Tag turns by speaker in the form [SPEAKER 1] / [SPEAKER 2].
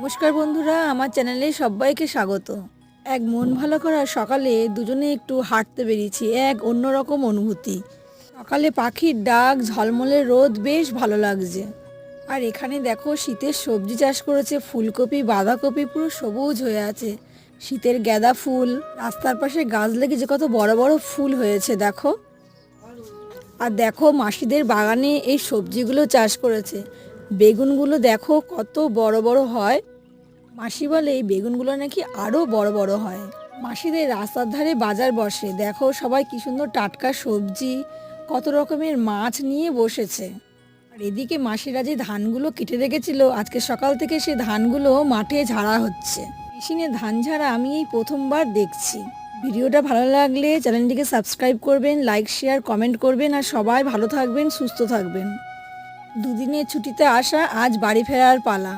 [SPEAKER 1] নমস্কার বন্ধুরা, আমার চ্যানেলে সবাইকে স্বাগত। এক মন ভালো করার সকালে দুজনে একটু হাঁটতে বেরিয়েছি, এক অন্যরকম অনুভূতি। সকালে পাখির ডাক, ঝলমলে রোদ, বেশ ভালো লাগছে। আর এখানে দেখো শীতের সবজি চাষ করেছে, ফুলকপি, বাঁধাকপি পুরো সবুজ হয়ে আছে। শীতের গাঁদা ফুল, রাস্তার পাশে গাছ লেগেছে, কত বড় বড় ফুল হয়েছে দেখো। আর দেখো মাসিদের বাগানে এই সবজিগুলো চাষ করেছে। বেগুনগুলো দেখো কত বড় বড় হয়। মাসি বলে এই বেগুনগুলো নাকি আরও বড় বড় হয়। মাসিদের রাস্তার ধারে বাজার বসে, দেখো সবাই কি সুন্দর টাটকা সবজি, কত রকমের মাছ নিয়ে বসেছে। আর এদিকে মাসিরা যে ধানগুলো কেটে রেখেছিল, আজকে সকাল থেকে সে ধানগুলো মাঠে ঝাড়া হচ্ছে। মেশিনে ধান ঝাড়া আমি এই প্রথমবার দেখছি। ভিডিওটা ভালো লাগলে চ্যানেলটিকে সাবস্ক্রাইব করবেন, লাইক শেয়ার কমেন্ট করবেন, আর সবাই ভালো থাকবেন, সুস্থ থাকবেন। দুদিনের ছুটিতে আসা, আজ বাড়ি ফেরার পালা।